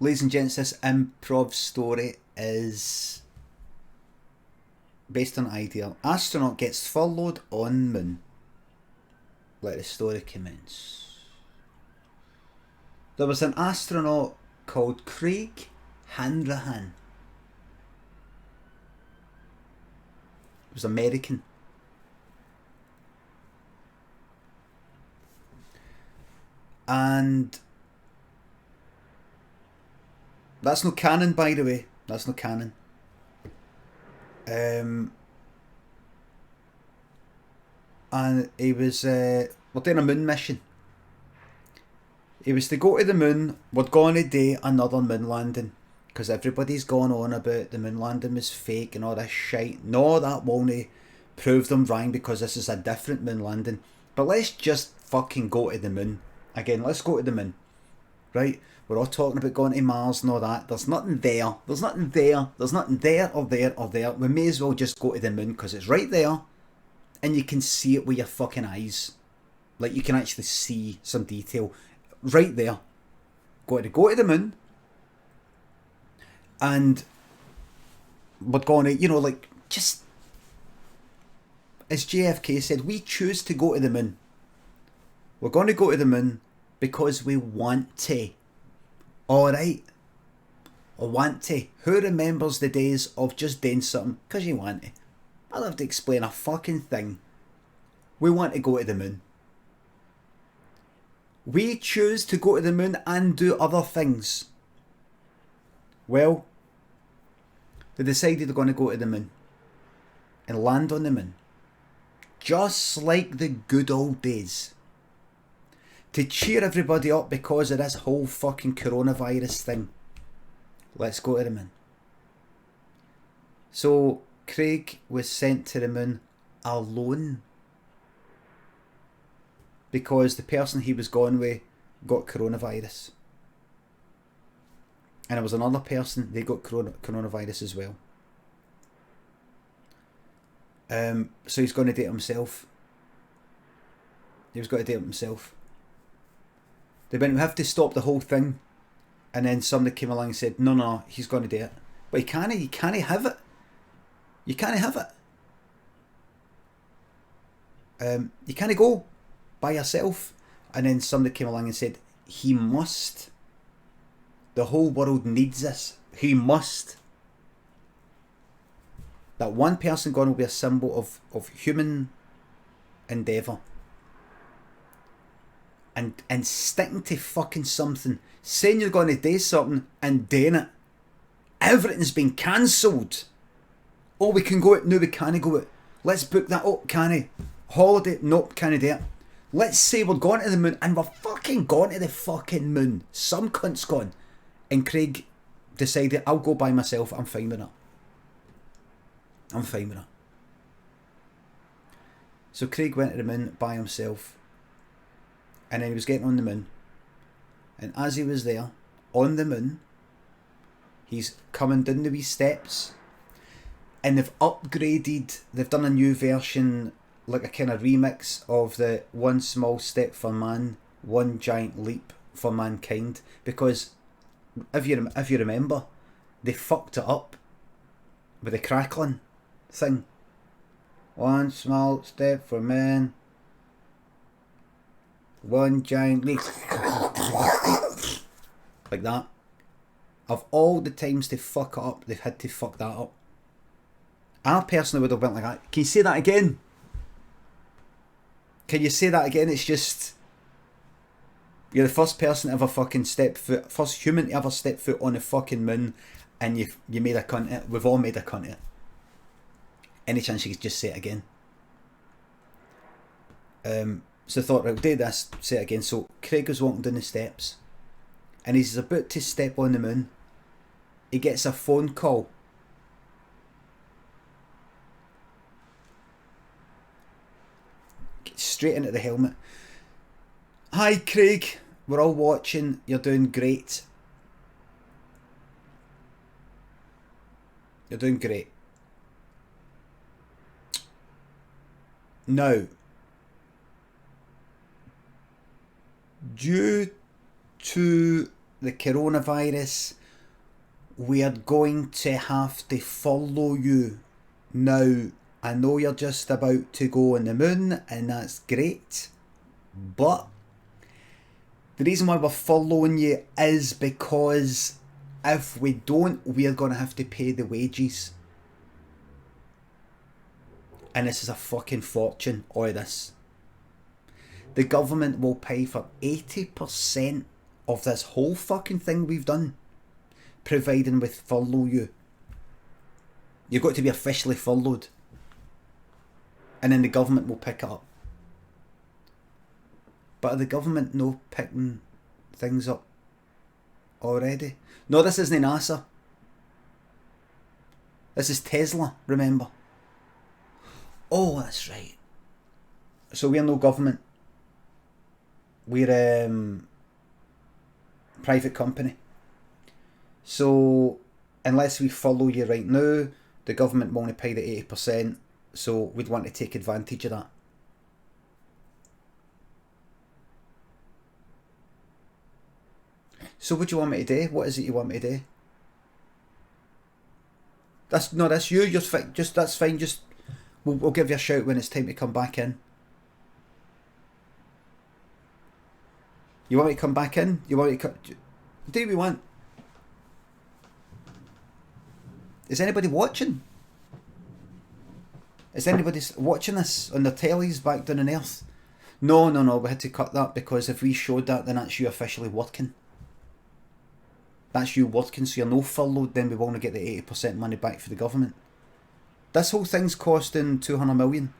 Ladies and gents, this improv story is based on an idea. Astronaut gets furloughed on moon. Let the story commence. There was an astronaut called Craig Hanrahan. He was American. And that's no canon, by the way. That's no canon. And he was we're doing a moon mission. He was to go to the moon. We're going to do another moon landing because everybody's gone on about the moon landing was fake and all this shite. No, that won't prove them wrong because this is a different moon landing. But let's just fucking go to the moon. Again, let's go to the moon. Right? We're all talking about going to Mars and all that. There's nothing there. There's nothing there. There's nothing there or there or there. We may as well just go to the moon because it's right there. And you can see it with your fucking eyes. Like you can actually see some detail. Right there. Got to go to the moon. And we're going to, like, just... As JFK said, we choose to go to the moon. We're going to go to the moon because we want to. Alright. I want to. Who remembers the days of just doing something because you want to? I don't have to explain a fucking thing. We want to go to the moon. We choose to go to the moon and do other things. Well, they decided they're going to go to the moon and land on the moon. Just like the good old days. To cheer everybody up because of this whole fucking coronavirus thing. Let's go to the moon. So Craig was sent to the moon alone. Because the person he was going with got coronavirus. And there was another person, they got coronavirus as well. So he's going to do it himself. He was going to do it himself. They went, we have to stop the whole thing. And then somebody came along and said, no, he's going to do it. But you can't have it. You can't have it. You can't go by yourself. And then somebody came along and said, he must. The whole world needs this. He must. That one person gone will be a symbol of human endeavour. And sticking to fucking something. Saying you're going to do something and doing it. Everything's been cancelled. Oh, we can go it. No, we can't go it. Let's book that. Oh, can I? Holiday. Nope, can't do it. Let's say we're going to the moon and we're fucking going to the fucking moon. Some cunt's gone. And Craig decided, I'll go by myself. I'm fine with it. I'm fine with it. So Craig went to the moon by himself. And then he was getting on the moon. And as he was there, on the moon, he's coming down the wee steps. And they've upgraded, they've done a new version, like a kind of remix of the One Small Step for Man, One Giant Leap for Mankind. Because, if you remember, they fucked it up with the crackling thing. One small step for man, one giant leap. Like that. Of all the times they fuck it up, they've had to fuck that up. I personally would have went like that. Can you say that again? Can you say that again? It's just... You're the first person to ever fucking first human to ever step foot on the fucking moon, and you made a cunt of it. We've all made a cunt of it. Any chance you could just say it again? So I thought, right, we'll do this, say it again. So Craig was walking down the steps, and he's about to step on the moon. He gets a phone call. Gets straight into the helmet. Hi Craig, we're all watching, you're doing great. You're doing great. Now, due to the coronavirus, we are going to have to furlough you. Now, I know you're just about to go on the moon, and that's great, but the reason why we're furloughing you is because if we don't, we're going to have to pay the wages. And this is a fucking fortune, all this. The government will pay for 80% of this whole fucking thing we've done, providing we furlough you. You've got to be officially furloughed. And then the government will pick it up. But are the government no picking things up already? No, this isn't NASA. This is Tesla, remember? Oh, that's right. So we're no government. We're private company. So unless we follow you right now, the government won't pay the 80%. So we'd want to take advantage of that. So what do you want me to do? What is it you want me to do? That's you. Just that's fine. Just we'll give you a shout when it's time to come back in. You want me to come back in? You want me to do what we want? Is anybody watching? Is anybody watching this on their tellies back down on Earth? No. We had to cut that because if we showed that, then that's you officially working. That's you working, so you're no furloughed, then we won't get the 80% money back for the government. This whole thing's costing 200 million.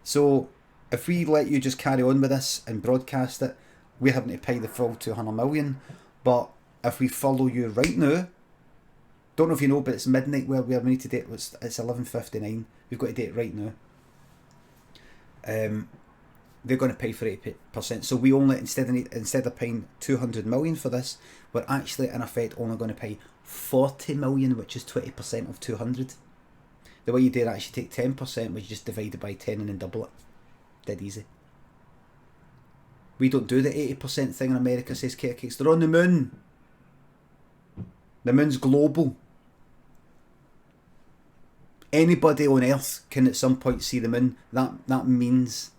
So if we let you just carry on with this and broadcast it, we're having to pay the full 200 million. But if we follow you right now, don't know if you know, but it's midnight where we need to do it. It's 11:59. We've got to do it right now. They're going to pay for 80%. So we only, instead of paying 200 million for this, we're actually in effect only going to pay 40 million, which is 20% of 200. The way you do it, actually take 10%, which you just divide it by 10 and then double it. Dead easy. We don't do the 80% thing in America, says Kirkicks. They're on the moon. The moon's global. Anybody on Earth can at some point see the moon. That means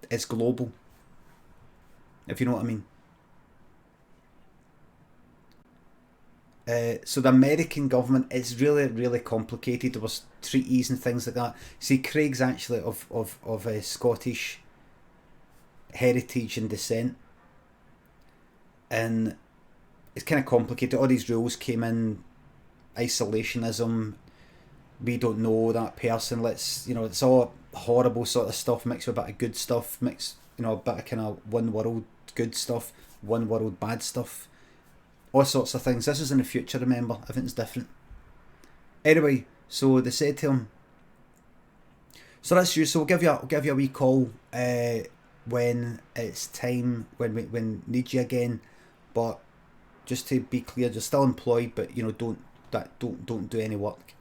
it's global. If you know what I mean. So the American government is really, really complicated. There was treaties and things like that. See, Craig's actually of Scottish heritage and descent, and it's kind of complicated. All these rules came in, isolationism. We don't know that person. It's all horrible sort of stuff mixed with a bit of good stuff. A bit of kind of one world good stuff, one world bad stuff. All sorts of things. This is in the future, remember. Everything's different. Anyway, so they said to him, so that's you. So I'll give you a wee call when it's time, when we need you again. But just to be clear, you're still employed, but don't do any work.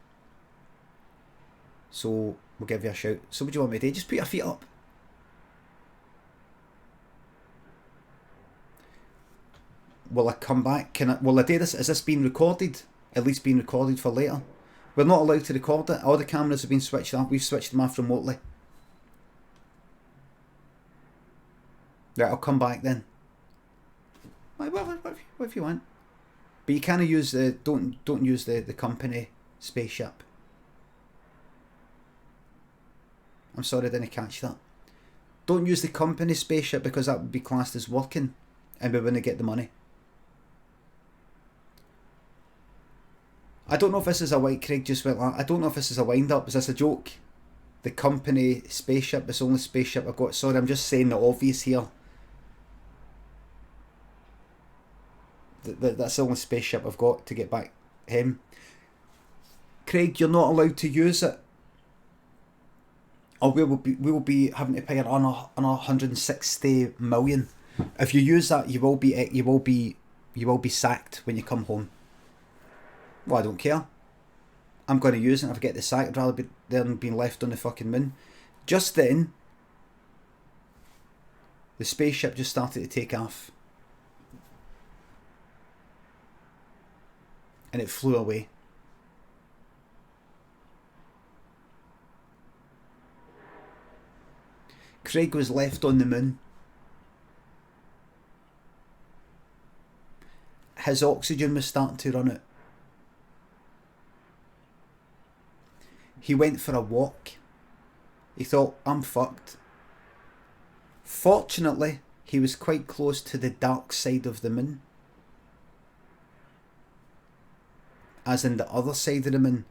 So we'll give you a shout. So what do you want me to do? Just put your feet up. Will I come back? Will I do this? Is this being recorded? At least being recorded for later. We're not allowed to record it. All the cameras have been switched off. We've switched them off remotely. Right, I'll come back then. What if you want? But you can't use don't use the company spaceship. I'm sorry, I didn't catch that. Don't use the company spaceship because that would be classed as working, and we wouldn't get the money. I don't know if this is a white. Craig just went. I don't know if this is a wind up. Is this a joke? The company spaceship is the only spaceship I've got. Sorry, I'm just saying the obvious here. That's the only spaceship I've got to get back him. Craig, you're not allowed to use it. Or we will be having to pay an 160 million. If you use that, you will be sacked when you come home. Well, I don't care. I'm going to use it. If I get the sack, I'd rather be there than being left on the fucking moon. Just then, the spaceship just started to take off. and it flew away. Craig was left on the moon. His oxygen was starting to run out. He went for a walk. He thought, I'm fucked. Fortunately, he was quite close to the dark side of the moon. As in the other side of the moon.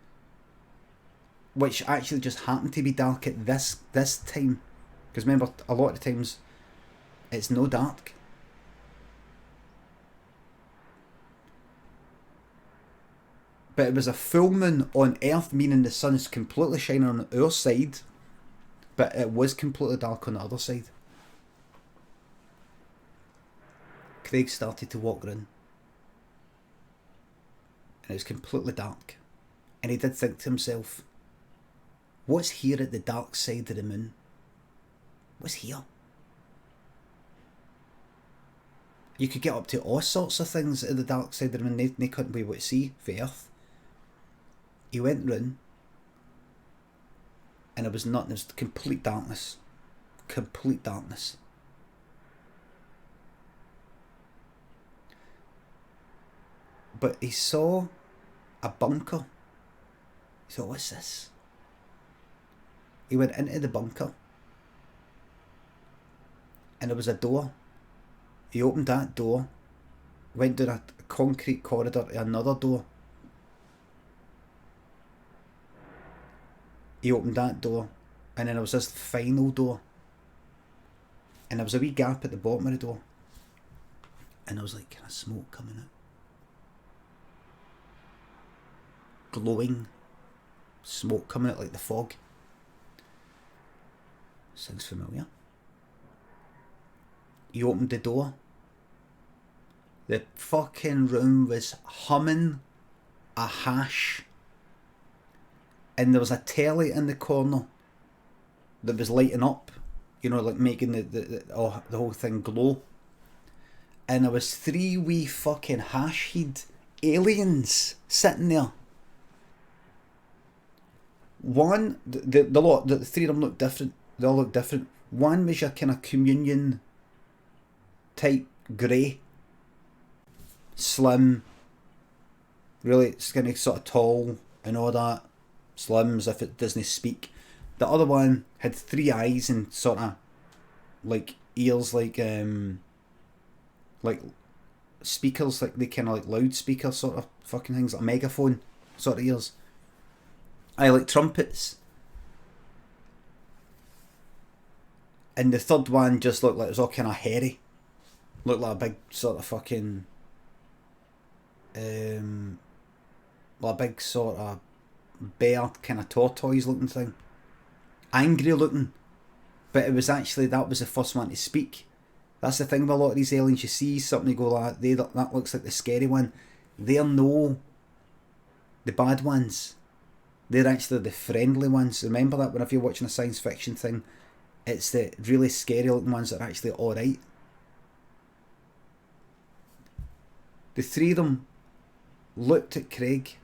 Which actually just happened to be dark at this time. Because remember, a lot of times, it's no dark. But it was a full moon on Earth, meaning the sun is completely shining on our side. But it was completely dark on the other side. Craig started to walk around. And it was completely dark. And he did think to himself, what's here at the dark side of the moon? What's here? You could get up to all sorts of things at the dark side of the moon they couldn't be able to see for Earth. He went round, and it was nothing. It was complete darkness. Complete darkness. But he saw a bunker. He thought, what's this? He went into the bunker, and there was a door. He opened that door, went down a concrete corridor to another door. He opened that door, and then there was this final door, and there was a wee gap at the bottom of the door, and there was like kind of smoke coming out, glowing smoke coming out like the fog. Sounds familiar. He opened the door. The fucking room was humming a hash. And there was a telly in the corner that was lighting up, you know, like making the whole thing glow. And there was 3 wee fucking hash-head aliens sitting there. One, the 3 of them looked different. They all looked different. One was your kind of communion type grey, slim, really skinny, sort of tall and all that. Slim as if it doesn't speak. The other one had 3 eyes and sort of like ears, like speakers, like they kind of like loudspeaker sort of fucking things, like a megaphone sort of ears. I like trumpets. And the third one just looked like it was all kind of hairy. Looked like a big sort of fucking like a big sort of bear, kind of tortoise looking thing. Angry looking. But it was actually, that was the first one to speak. That's the thing with a lot of these aliens. You see something, you go like, that looks like the scary one. They're no the bad ones. They're actually the friendly ones. Remember that whenever you're watching a science fiction thing, it's the really scary looking ones that are actually alright. The 3 of them looked at Craig,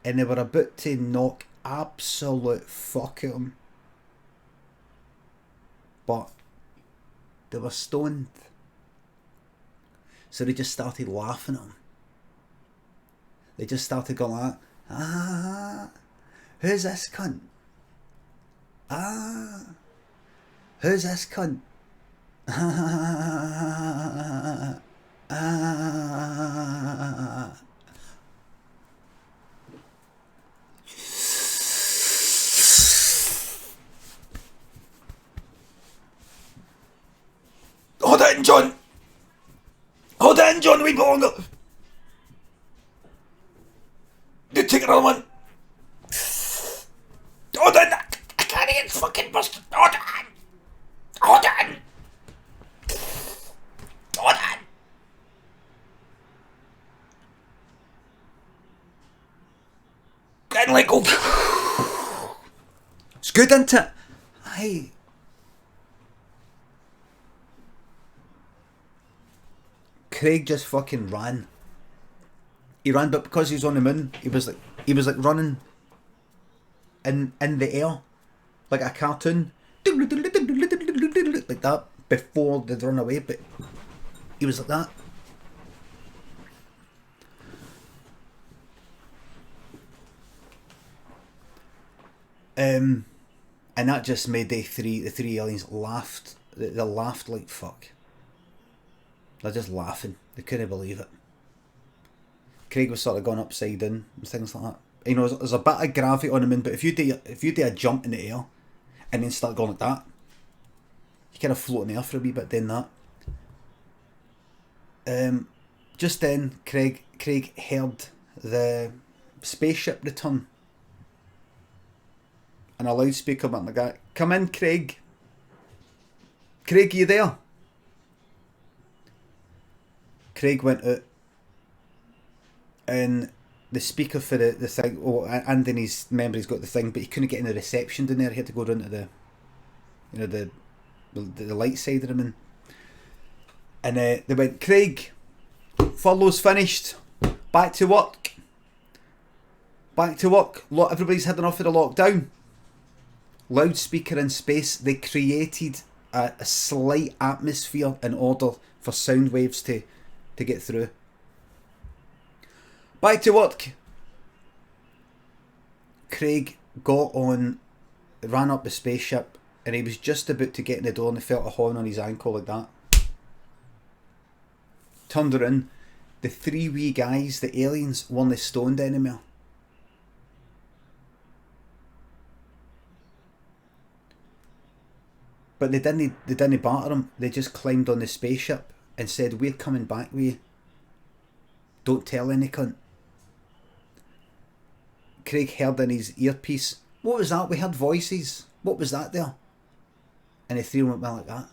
and they were about to knock absolute fuck at him. But they were stoned. So they just started laughing at him. They just started going like, who's this cunt? Who's this cunt? Hold it in, John! Hold it in, John, a wee bit longer! You take another one! Hold it! I can't get fucking busted! Hold it in! Hold it in! Hold it in! Get and let go! It's good, isn't it? Aye. Craig just fucking ran. He ran, but because he was on the moon, he was like running in the air, like a cartoon, like that, before they'd run away. But he was like that. And that just made the three aliens laughed. They laughed like fuck. They're just laughing. They couldn't believe it. Craig was sort of going upside down and things like that. You know, there's a bit of gravity on the moon, but if you do a jump in the air and then start going like that, you kind of float in the air for a wee bit doing that. Just then, Craig heard the spaceship return. And a loudspeaker went like that. Come in, Craig. Craig, you there? Craig went out. And the speaker for the thing, and in his memory's got the thing, but he couldn't get in the reception down there. He had to go down to the light side of the moon. And they went, Craig, furlough's finished. Back to work. Back to work. Everybody's had enough of the lockdown. Loudspeaker in space. They created a slight atmosphere in order for sound waves to get through. Back to work. Craig got on, ran up the spaceship, and he was just about to get in the door and he felt a horn on his ankle like that. Turned around. The three wee guys, the aliens, weren't stoned anymore. But they didn't batter him. They just climbed on the spaceship and said, we're coming back with you. Don't tell any cunt. Craig heard in his earpiece, what was that? We heard voices. What was that there? And the three went like that.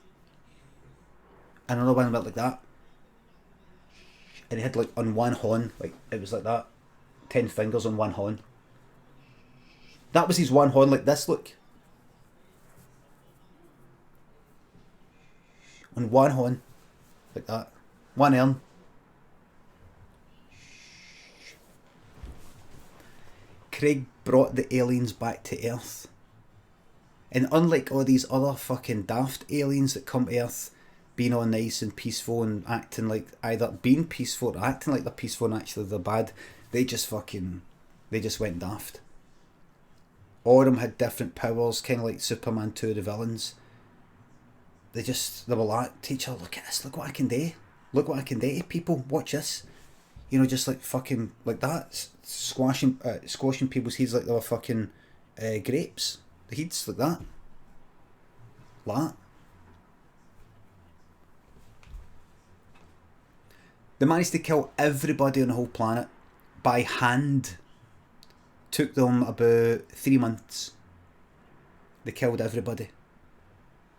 And another one went like that. And he had like on one horn, like it was like that. 10 fingers on one horn. That was his one horn, like this, look. On one horn, like that. One arm. Craig brought the aliens back to Earth. And unlike all these other fucking daft aliens that come to Earth, being all nice and peaceful and acting like either being peaceful or acting like they're peaceful and actually they're bad, they just went daft. All of them had different powers, kind of like Superman 2, the villains. They were like, teacher, look at this, look what I can do. Look what I can do to people, watch this. You know, just like fucking, like that, squashing people's heads like they were fucking grapes. The heads, like that. Like that. They managed to kill everybody on the whole planet by hand. Took them about 3 months. They killed everybody.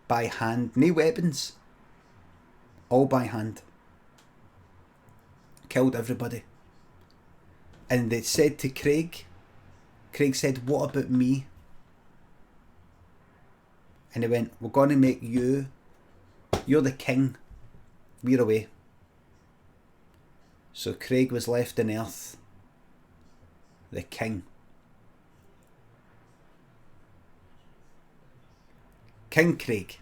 By hand. No weapons. All by hand. Killed everybody. And they said to Craig said, what about me? And they went, we're going to make you're the king. We're away. So Craig was left on Earth. The king. King Craig.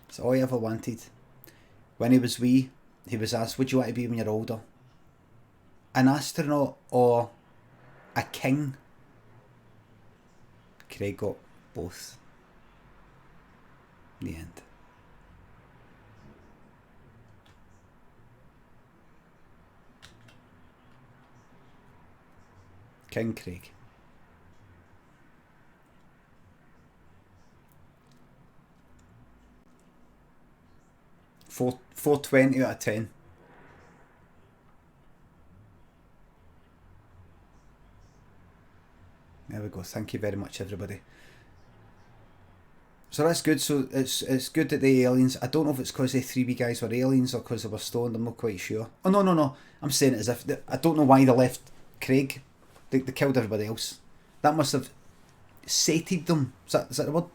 That's all he ever wanted. When he was wee, he was asked, what do you want to be when you're older? An astronaut or a king? Craig got both. In the end. King Craig. 420 out of 10. There we go. Thank you very much, everybody. So that's good. So it's good that the aliens, I don't know if it's because the 3 wee guys were aliens or because they were stoned, I'm not quite sure. Oh no, I'm saying it as if, I don't know why they left Craig. They killed everybody else. That must have sated them. Is that the word?